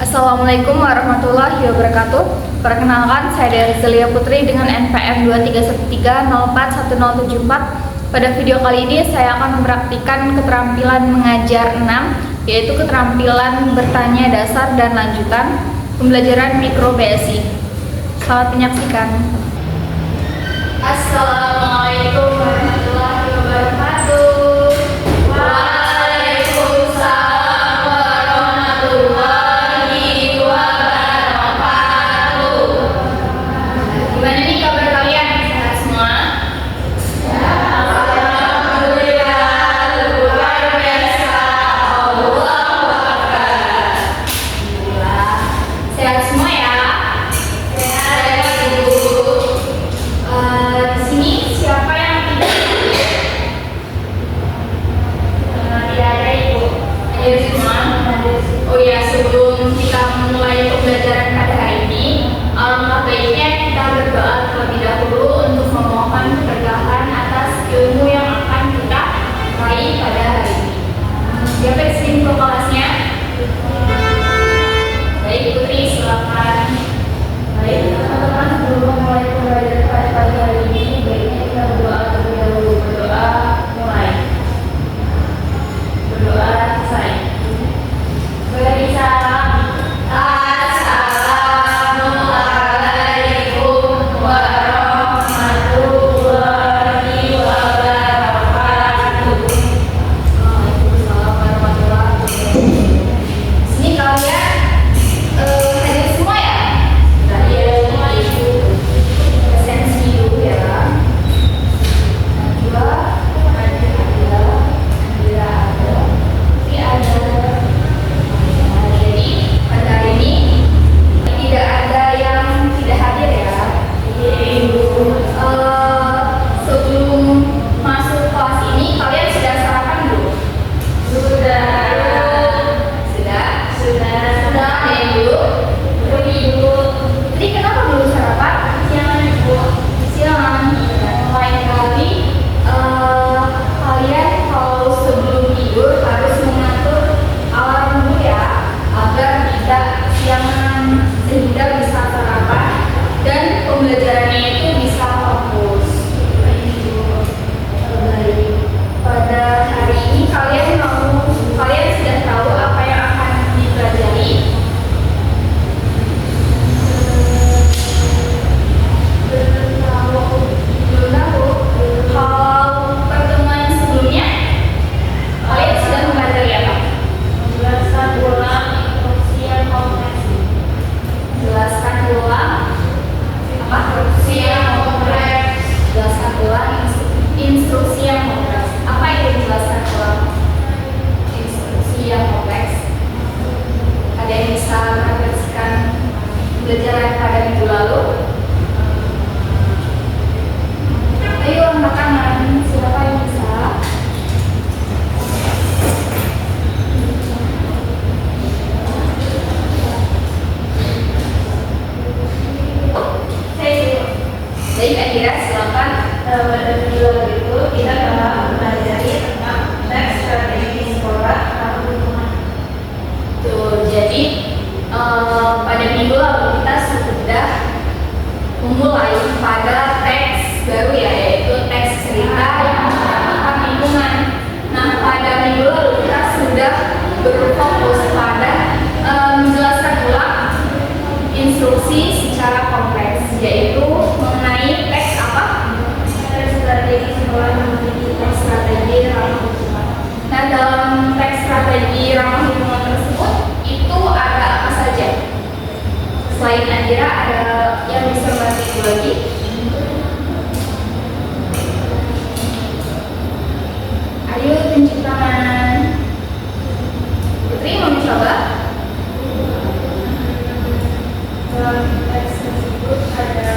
Assalamualaikum warahmatullahi wabarakatuh. Perkenalkan, saya Dery Zelia Putri dengan NPM 231304174. Pada video kali ini saya akan mempraktikkan keterampilan mengajar 6, yaitu keterampilan bertanya dasar dan lanjutan pembelajaran mikro BSI. Selamat menyaksikan. Assalamualaikum warahmatullahi wabarakatuh. Sebelum kita memulai pembelajaran pada hari ini, alangkah baiknya kita berdoa terlebih dahulu untuk memohon keberkahan atas ilmu yang akan kita raih pada hari ini. Siapa di sini untuk kelasnya? Baik, Putri, silakan. Baik, teman-teman, sebelum memulai pembelajaran pada pagi hari ini, baiknya kita berdoa terlebih dahulu. Berdoa mulai. Berdoa selesai. Pembelajaran pada minggu lalu. Ayo angkat tangan, siapa yang bisa? Baik, Adira, silakan. Pada minggu lalu itu kita telah mempelajari tentang teks strategi sekolah atau lingkungan. Tuh, jadi pada minggu lalu kita sudah memulai pada teks baru ya, yaitu teks cerita yang tentang lingkungan. Nah, pada minggu lalu kita sudah berfokus pada menjelaskan ulang instruksi secara kompleks, yaitu mengenai teks apa? Teks strategi sekolah memiliki teks strategi ramah lingkungan. Nah, dalam teks strategi ramah lingkungan tersebut itu ada apa saja? Selain Adira, ada yang bisa membantu ibu lagi? Ayo tunjuk tangan. Putri mau mencoba? Dalam teks tersebut ada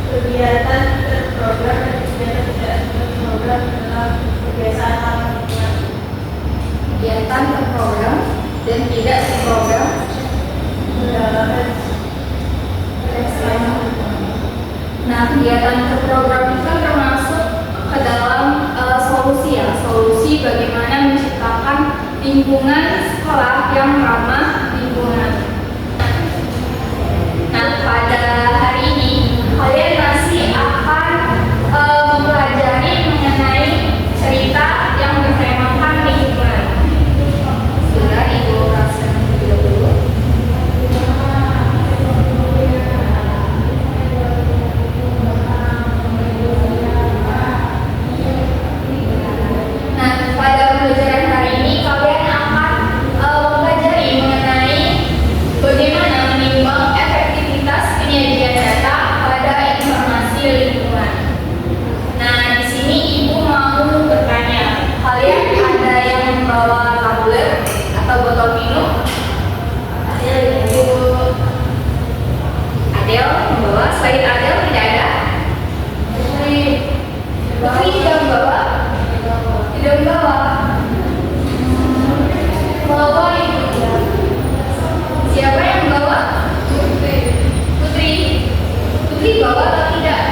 kegiatan terprogram dan kegiatan tidak terprogram dalam kebiasaan ramah lingkungan. Kegiatan terprogram dan tidak terprogram dalam teks ramah lingkungan. Nah, kegiatan terprogram itu kan termasuk ke dalam solusi ya, solusi bagaimana menciptakan lingkungan sekolah yang ramah lingkungan. Nah, pada hari ini kalian masih akan mempelajari mengenai cerita yang bertemakan lingkungan. Sudah Ibu rasa dulu. Nah, pada pelajaran hari ini kalian akan mempelajari mengenai bagaimana menimbang efektivitas penyajian data pada informasi lingkungan. Nah, di sini Ibu mau bertanya, kalian ada yang membawa tablet atau botol minum? Ada Ibu. Adel membawa, selain Adel tidak ada? Putri tidak membawa? Tidak membawa. Bawa Ibu. Siapa yang membawa? Putri. Putri bawa atau tidak?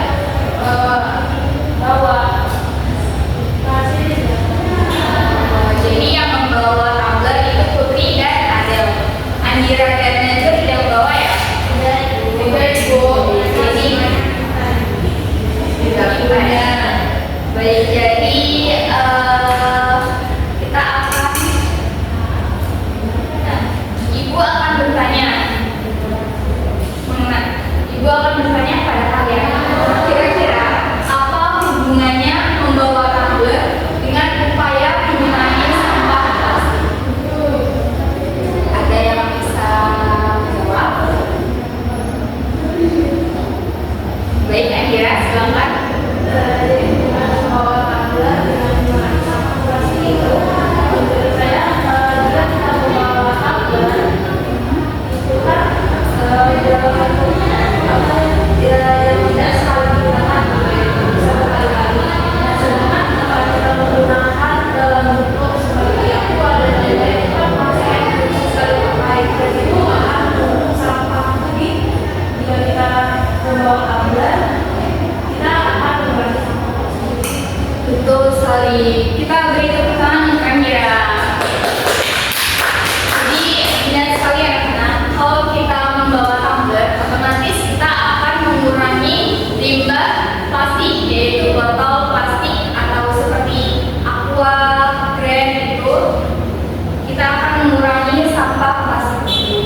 Bawa. Jadi yang membawa tablet itu Putri dan Adel. Andira dan Najwa tidak membawa ya? Tidak Ibu. Jadi tidak punya. Baik, jadi kita akan Ibu akan bertanya pada kalian, kira-kira apa hubungannya membawa tablet dengan upaya mengurangi sampah plastik? Ada yang bisa menjawab? Baik, Andira, silakan. Membawa tablet dengan mengurangi sampah plastik itu, menurut saya jika kita membawa tablet itu kan yang tidak sekali digunakan, bisa berkali-kali. Sedangkan kalau kita menggunakan dalam bentuk seperti aqua dan lain-lain itu kan masih sekali pakai, dan itu akan menumpuk sampah. Jadi jika kita membawa tablet, kita akan mengurangi sampah plastik. Betul sekali. Kita beri tepuk tangan untuk Andira. Jadi benar sekali anak-anak, kalau kita membawa tablet, otomatis kita akan mengurangi limbah plastik, yaitu botol plastik atau seperti aqua, Grand itu. Kita akan mengurangi sampah plastik itu.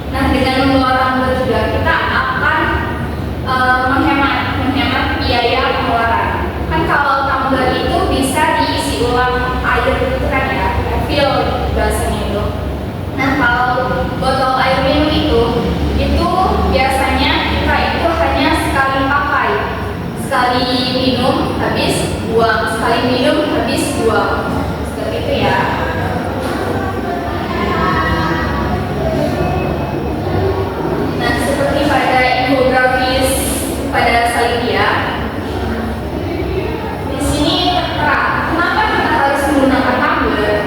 Nah, dengan membawa tablet juga kita akan menghemat biaya pengeluaran. Kan kalau tumbler itu bisa diisi ulang air itu kan ya, refill bahasanya itu. Nah, kalau botol air minum itu biasanya kita itu hanya sekali pakai, sekali minum habis buang, sekali minum habis buang, seperti itu ya. Nah, seperti pada infografis pada slide-nya, di sini tertera kenapa kita harus menggunakan tumbler.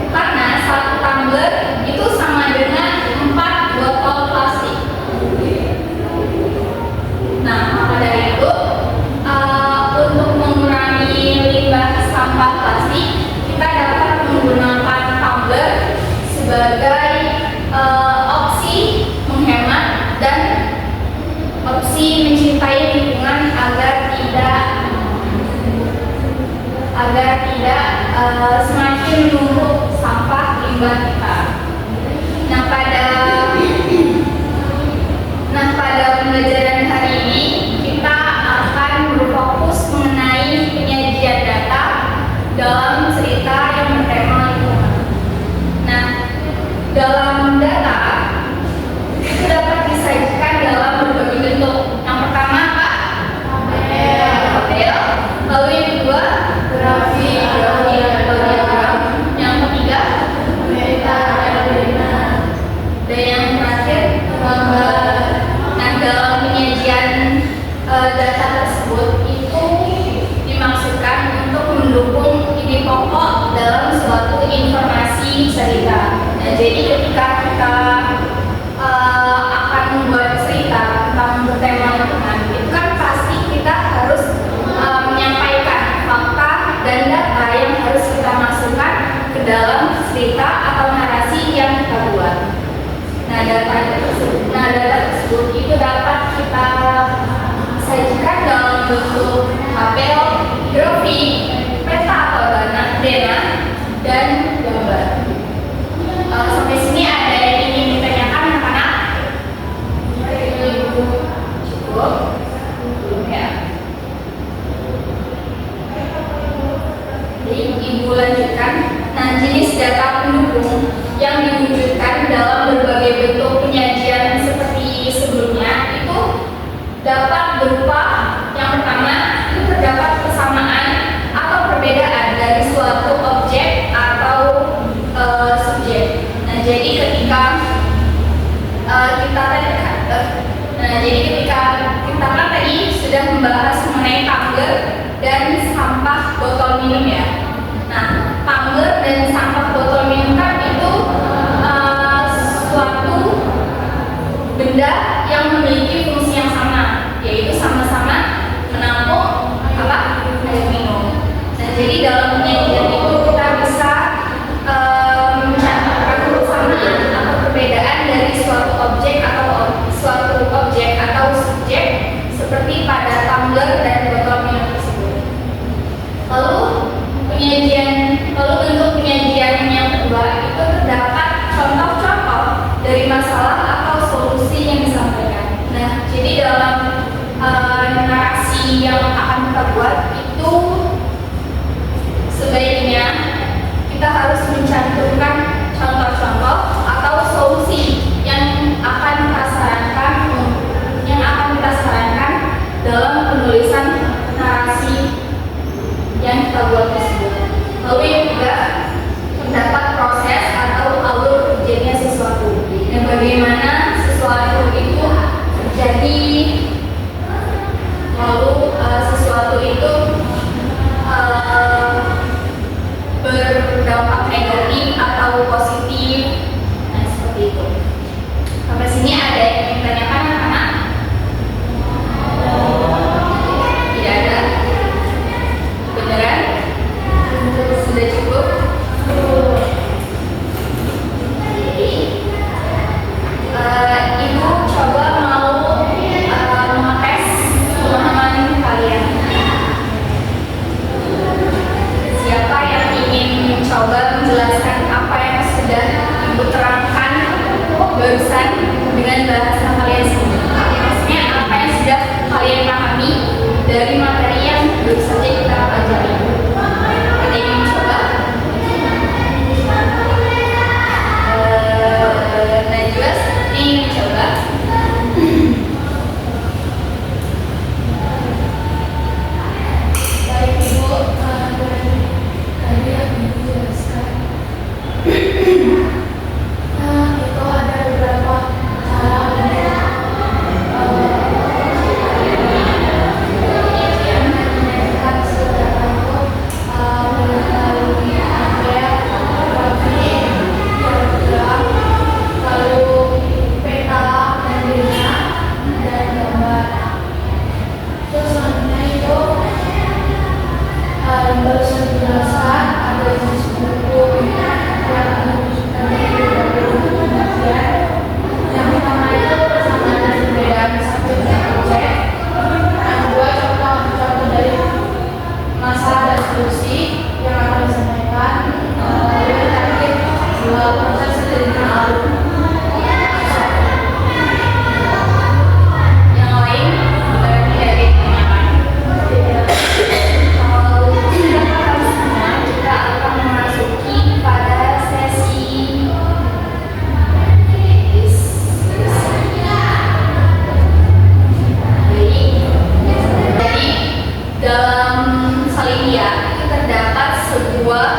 Karena satu tumbler itu sama dengan 4 botol plastik. Nah, maka dari itu untuk mengurangi limbah sampah plastik, kita dapat menggunakan tumbler sebagai opsi menghemat dan opsi mencintai lingkungan agar tidak semakin menumpuk sampah limbah kita. Nah, pada pembelajaran hari ini kita akan berfokus mengenai penyajian data dalam cerita yang bertema lingkungan. Nah, dalam data itu dapat disajikan dalam berbagai bentuk. Yang pertama apa? Tabel. Lalu yang kedua, grafik atau diagram. Yang ketiga, peta. Dan yang terakhir, gambar. Nah, dalam penyajian data tersebut itu dimaksudkan untuk mendukung ide pokok dalam suatu informasi cerita. Nah, jadi ketika kita akan membuat cerita tentang bertema lingkungan, itu kan pasti kita harus menyampaikan fakta dan data yang harus kita masukkan ke dalam cerita tersebut itu dapat kita sajikan dalam bentuk tabel, grafik, peta atau dana, dan gambar. Sampai sini ada yang ingin ditanyakan anak-anak? Cukup? Belum ya? Jadi Ibu lanjutkan. Nah, jenis data pendukung yang diwujudkan dalam berbagai bentuk penyajian seperti sebelumnya itu dapat berupa yang pertama itu terdapat kesamaan atau perbedaan dari suatu objek atau subjek. Nah, jadi ketika kita kan tadi sudah membahas mengenai tumbler dan sampah botol minum ya. Nah, tumbler dan sampah botol minum kan itu suatu benda yang memiliki fungsi yang sama, yaitu sama-sama menampung air minum. Nah, jadi dalam penyajian itu kita bisa mencatatkan kesamaan atau perbedaan dari suatu objek atau subjek seperti pada tumbler dan botol minum tersebut. Lalu bentuk penyajian yang kedua itu terdapat contoh-contoh dari masalah atau solusi yang disampaikan. Nah, jadi dalam narasi yang akan kita buat itu sebaiknya kita harus mencantumkan contoh-contoh atau solusi yang akan kita sarankan dalam penulisan narasi yang kita buat tersebut. Lalu yang ketiga, terdapat proses atau alur terjadinya sesuatu. Dan bagaimana sesuatu itu terjadi, lalu sesuatu itu berdampak negatif atau positif. Nah, seperti itu. Sampai sini ada yang ingin ditanyakan anak-anak? Tidak ada? Beneran? Sudah cukup? Jadi, Ibu coba mau mengetes pemahaman kalian. Siapa yang ingin mencoba menjelaskan apa yang sudah Ibu terangkan barusan dengan bahasa kalian sendiri? Maksudnya apa yang sudah kalian pahami dari materi yang baru saja kita pelajari? Ada yang ingin mencoba? Najwa ingin mencoba? Baik Ibu, tadi yang Ibu jelaskan itu ada beberapa cara barusan dijelaskan ada jenis buku yang yang pertama itu persamaan dan perbedaan subjek dan objek. Yang kedua contoh dari masalah dan solusi yang akan disampaikan. Yang terakhir dua proses terjadinya alur. Yang lain berarti dari kita akan memasuki pada sesi jadi dalam Salindia itu terdapat sebuah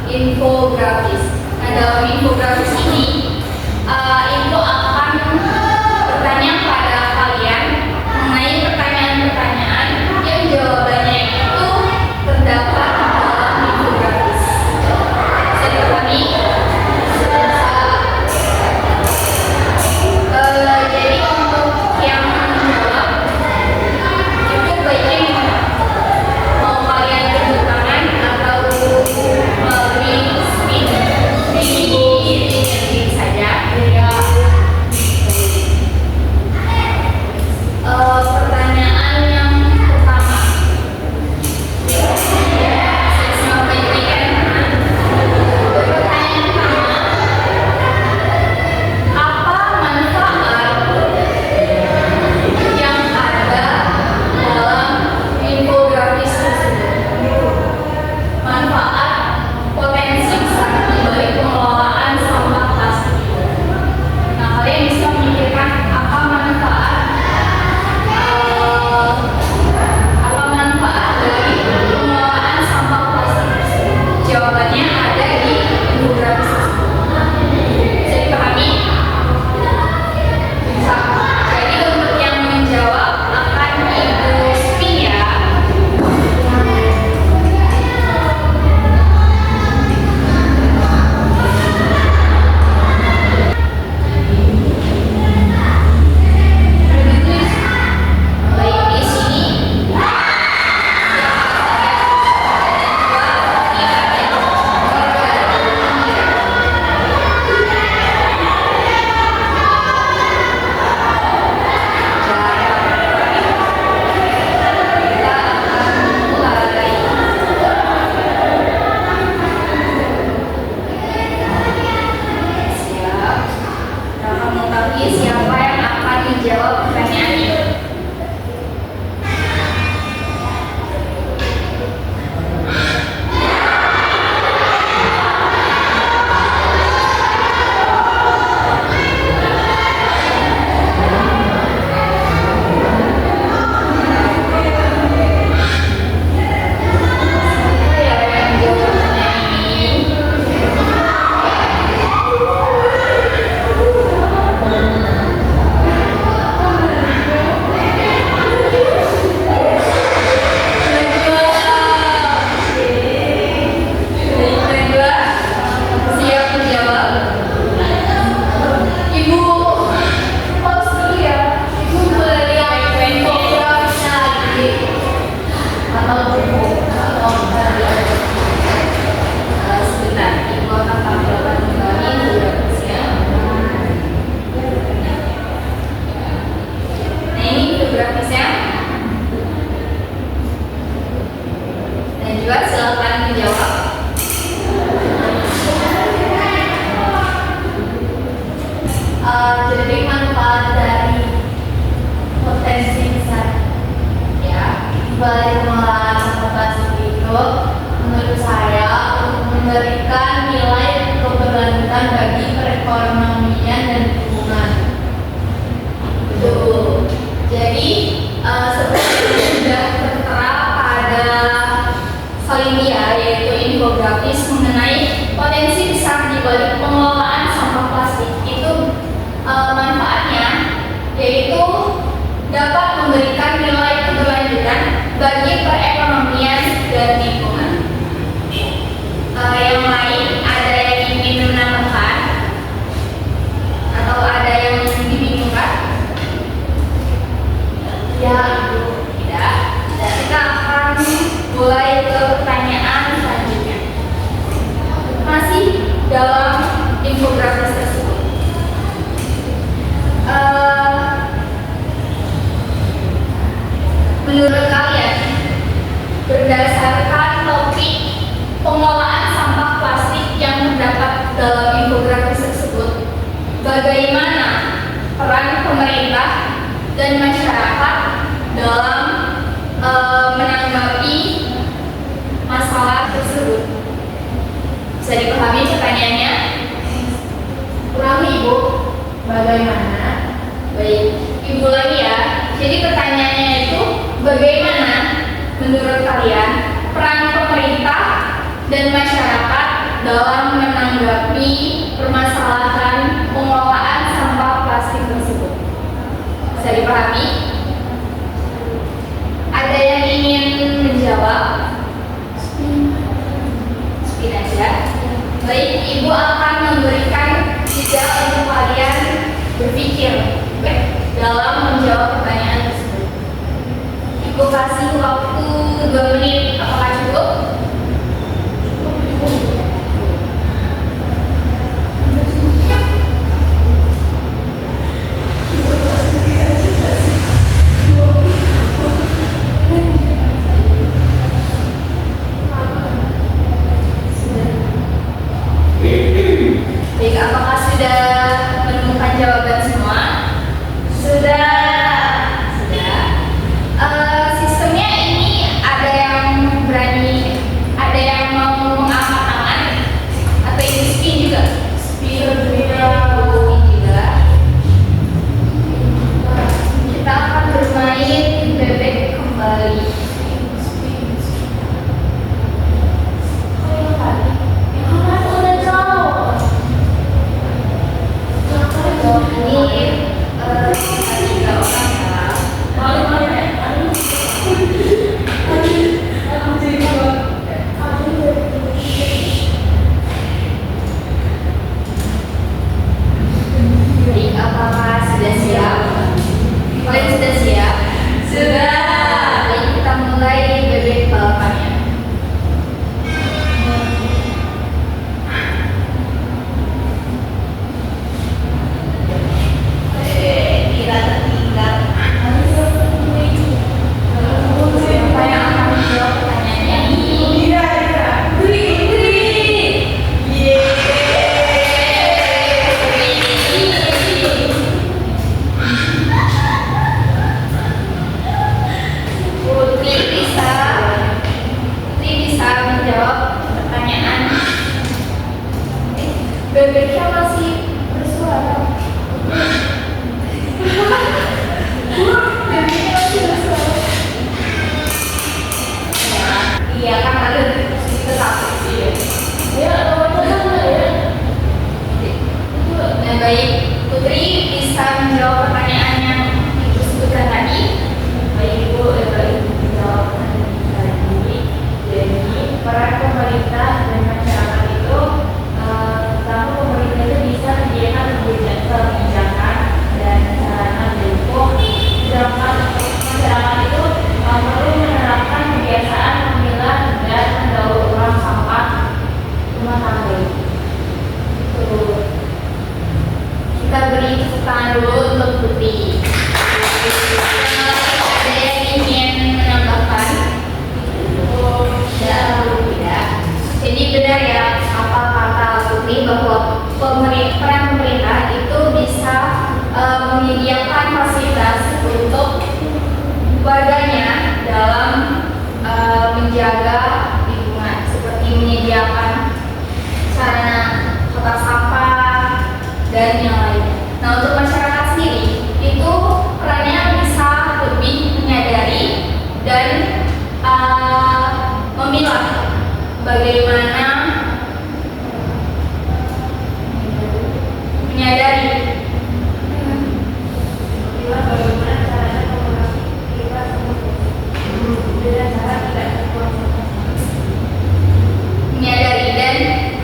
infografis. Nah, dalam infografis ini Ibu akan bertanya pada kalian mengenai pertanyaan-pertanyaan yang jawabannya itu terdapat dalam infografis. Bisa dipahami? Jadi untuk yang menjawab itu baiknya mau kalian tunjuk tangan atau melalui speed di peran pemerintah dan masyarakat dalam menanggapi masalah tersebut. Bisa dipahami pertanyaannya? Kurang Ibu, bagaimana? Baik, Ibu lagi ya. Jadi pertanyaannya itu, bagaimana menurut kalian peran pemerintah dan masyarakat dalam menanggapi permasalahan pengelolaan sampah plastik tersebut? Bisa dipahami? Ada yang ingin menjawab? Spin aja. Baik, Ibu akan memberikan jeda untuk kalian berpikir dalam menjawab pertanyaan tersebut. Ibu kasih waktu 2 menit, apakah cukup? Baik, apakah sudah menemukan jawaban semua? Sudah. Sistemnya ini ada yang berani, ada yang mau mengangkat tangan atau ini spin juga? Spin juga. Kita akan bermain bebek kembali. Apakah sudah siap? Kalian sudah siap? Sudah. Baik, kita mulai bebek balapannya. Tidak tertinggal. Siapa yang akan menjawab pertanyaannya ini? Putri bisa menjawab pertanyaan. Bebeknya masih bersuara. Bebeknya masih bersuara. Iya kan ada tetap sih. Ya, teman-teman ya. Nah, baik, Putri bisa menjawab pertanyaan yang Ibu sebutkan tadi. Baik Ibu, menjawab pertanyaan tadi. Jadi peran pemerintah dan masyarakat itu, pertama pemerintah itu bisa menyediakan kebijakan dan sarana mendukung, sedangkan masyarakat itu perlu menerapkan kebiasaan memilah dan mendaur ulang sampah rumah tangga. Kita beri tepuk tangan dulu untuk Putri. Ada yang ingin menambahkan? Tidak. Jadi benar ya apa kata Putri bahwa peran pemerintah itu bisa menyediakan fasilitas untuk warganya dalam menjaga lingkungan, seperti menyediakan sarana kotak sampah dan yang lainnya. Nah, untuk masyarakat sendiri itu perannya bisa lebih menyadari dan memilah bagaimana menyadari bagaimana caranya mengurangi limbah dengan cara tidak menyadari dan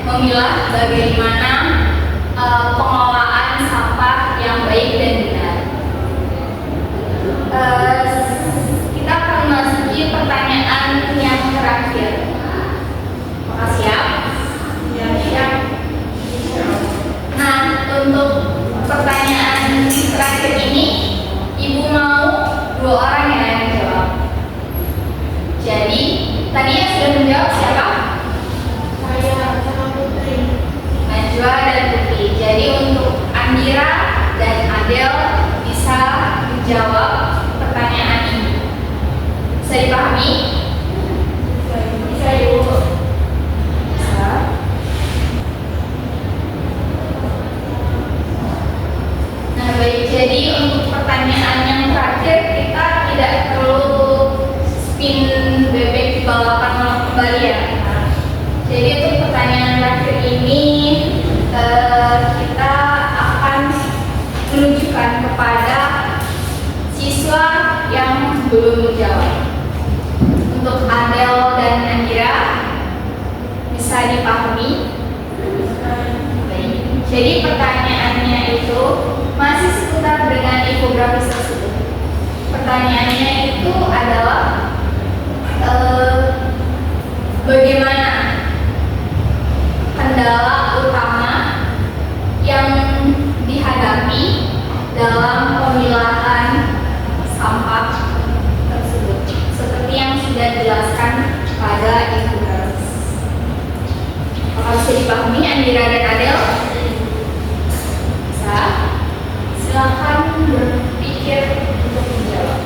memilah bagaimana pengelolaan sampah yang baik dan benar. Kita akan memasuki pertanyaan yang terakhir. Makasih ya. Siap. Nah, untuk pertanyaan terakhir ini, Ibu mau 2 orang yang menjawab. Jadi, tadi yang sudah menjawab siapa? Saya sama Putri. Najwa dan Putri. Jadi untuk Andira dan Adel belum menjawab. Untuk Adel dan Andira, bisa dipahami? Baik. Jadi pertanyaannya itu masih seputar dengan infografis tersebut. Pertanyaannya itu adalah bagaimana kendala utama yang dihadapi dalam pemilahan sampah tersebut, seperti yang sudah dijelaskan pada infografis. Apakah bisa dipahami Andira dan Adel? Bisa? Silakan berpikir untuk menjawab.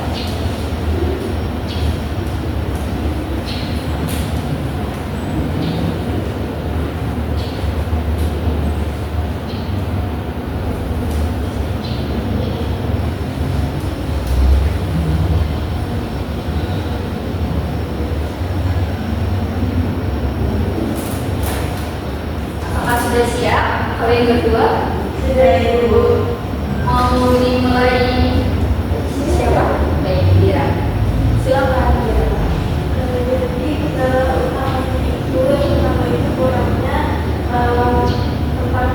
Apakah sudah siap? Kalian berdua? Sudah, Ibu. Mau dimulai siapa? Baik, Dira. Silakan, Dira. Jadi kendala utama itu kurangnya tempat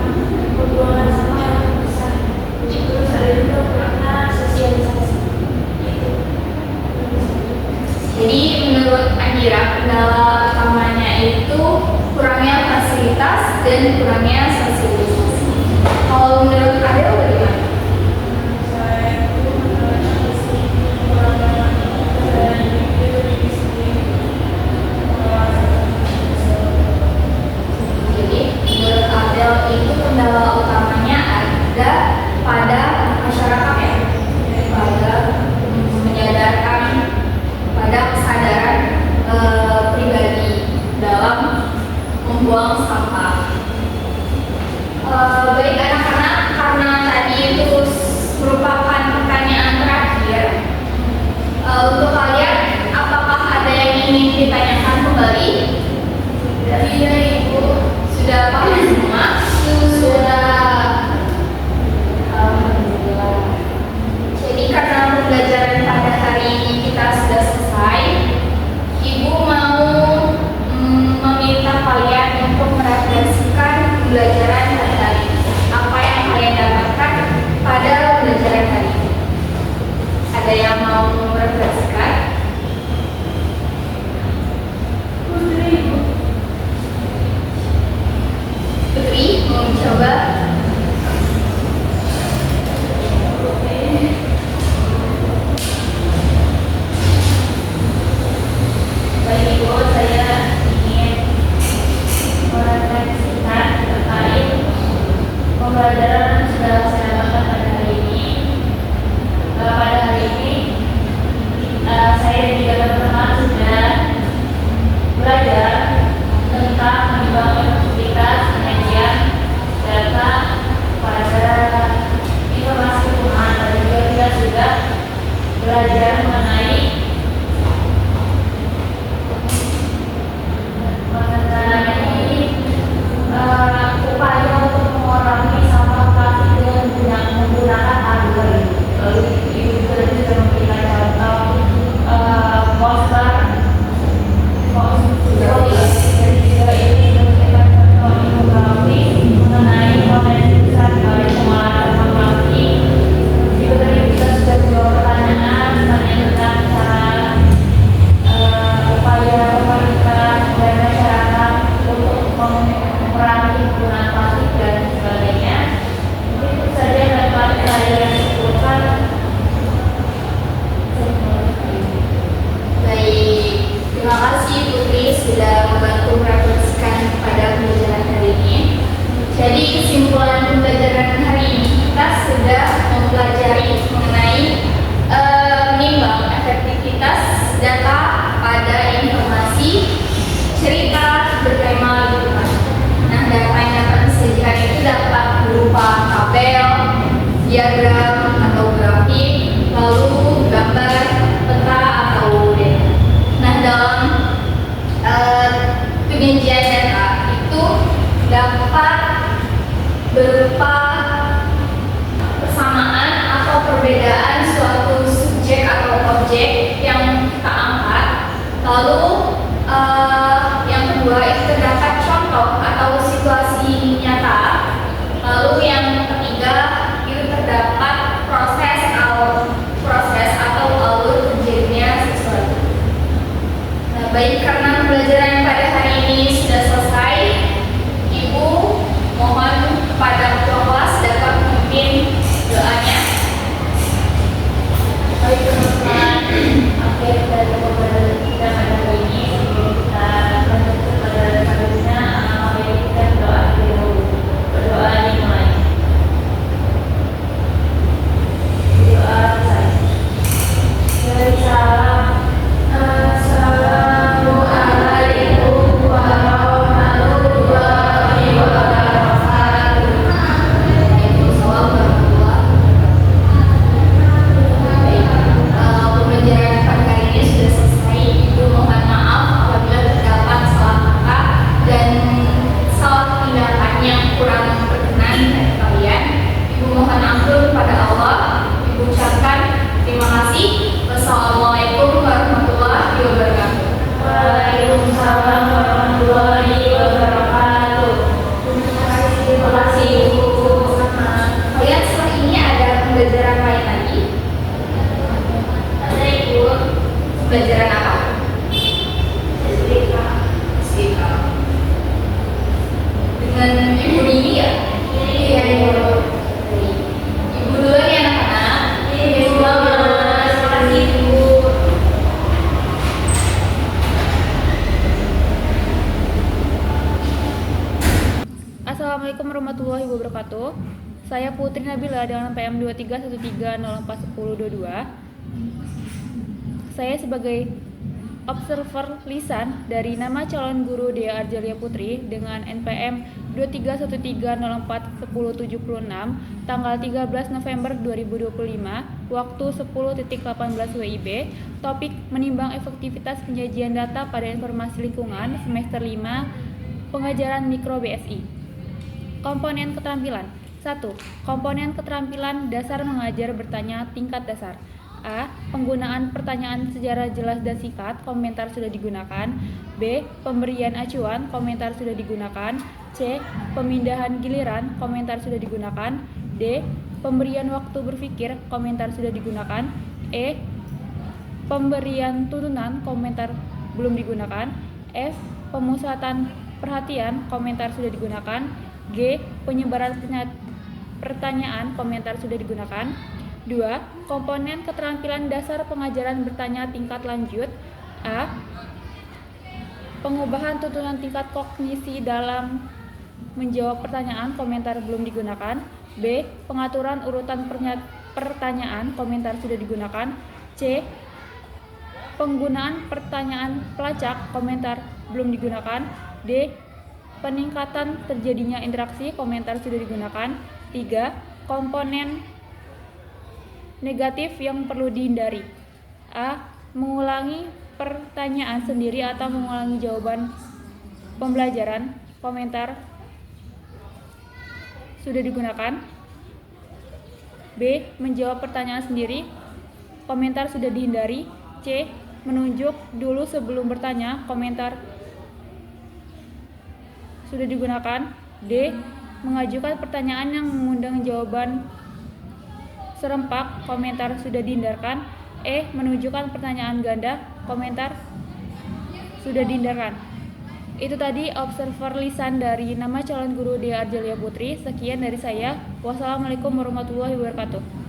pembuangan sampah yang besar. Terus ada juga kurangnya sosialisasi. Jadi menurut Andira, kendala utamanya itu kurangnya fasilitas dan kurangnya sosialisasi. Kalau menurut Adel bagaimana? Jadi menurut Adel itu kendala utamanya ada pada masyarakat ya, pada menyadarkan, pada kesadaran pribadi dalam membuang sampah. Baik anak-anak, karena tadi itu merupakan pertanyaan terakhir, untuk kalian apakah ada yang ingin ditanyakan kembali? Iya, Ibu. Sudah paham semua? Sudah. Alhamdulillah. Jadi karena pembelajaran pada hari ini kita sudah selesai, Ibu mau meminta kalian untuk merefleksikan pembelajaran pada hari ini. Apa yang kalian dapatkan pada pembelajaran hari ini? Ada yang mau merefleksikan? Putri, mau mencoba? Baik Ibu, saya ingin merefleksikan terkait pembelajaran yang sudah saya dapatkan pada hari ini. Pada hari ini, saya dan juga teman-teman sudah belajar tentang menimbang efektivitas penyajian data pada informasi lingkungan, dan juga kita sudah belajar mengenai upaya untuk mengurangi sampah plastik dengan menggunakan agar. Lalu Ibu juga memberikan contoh poster, dan juga ini memberikan contoh infografis mengenai potensi besar dari pengolahan sampah plastik. Juga tadi kita sudah menjawab pertanyaan tentang cara upaya pemerintah dan masyarakat untuk mengurangi penggunaan plastik dan sebagainya. Mungkin itu saja dapat saya simpulkan. Baik, terima kasih Putri sudah membantu merefleksikan pada pembelajaran hari ini. Jadi kesimpulan pembelajaran hari ini, kita sudah mempelajari mengenai menimbang efektivitas data pada informasi cerita bertema lingkungan. Nah, data yang dapat disajikan itu dapat berupa tabel, diagram atau grafik, lalu gambar, peta atau data. Nah, dalam penyajian data itu dapat berupa persamaan atau perbedaan suatu subjek atau objek yang wabarakatuh. Saya Putri Nabila dengan PM 2313041022. Saya sebagai observer lisan dari nama calon guru Dea Arzalia Putri dengan NPM 2313041076 tanggal 13 November 2025, waktu 10.18 WIB, topik menimbang efektivitas penyajian data pada informasi lingkungan semester 5 pengajaran mikro BSI. Komponen keterampilan. 1. Komponen keterampilan dasar mengajar bertanya tingkat dasar. A. Penggunaan pertanyaan secara jelas dan singkat, komentar sudah digunakan. B. Pemberian acuan, komentar sudah digunakan. C. Pemindahan giliran, komentar sudah digunakan. D. Pemberian waktu berpikir, komentar sudah digunakan. E. Pemberian tuntunan, komentar belum digunakan. F. Pemusatan perhatian, komentar sudah digunakan. G. Penyebaran pertanyaan, komentar sudah digunakan. 2. Komponen keterampilan dasar pengajaran bertanya tingkat lanjut. A. Pengubahan tuntunan tingkat kognisi dalam menjawab pertanyaan, komentar belum digunakan. B. Pengaturan urutan pertanyaan, komentar sudah digunakan. C. Penggunaan pertanyaan pelacak, komentar belum digunakan. D. Peningkatan terjadinya interaksi, komentar sudah digunakan. 3. Komponen negatif yang perlu dihindari. A. Mengulangi pertanyaan sendiri atau mengulangi jawaban pembelajaran, komentar sudah digunakan. B. Menjawab pertanyaan sendiri, komentar sudah dihindari. C. Menunjuk dulu sebelum bertanya, komentar sudah digunakan. D. Mengajukan pertanyaan yang mengundang jawaban serempak, komentar sudah dihindarkan. E. Menunjukkan pertanyaan ganda, komentar sudah dihindarkan. Itu tadi observer lisan dari nama calon guru Dea Arzalia Putri. Sekian dari saya. Wassalamualaikum warahmatullahi wabarakatuh.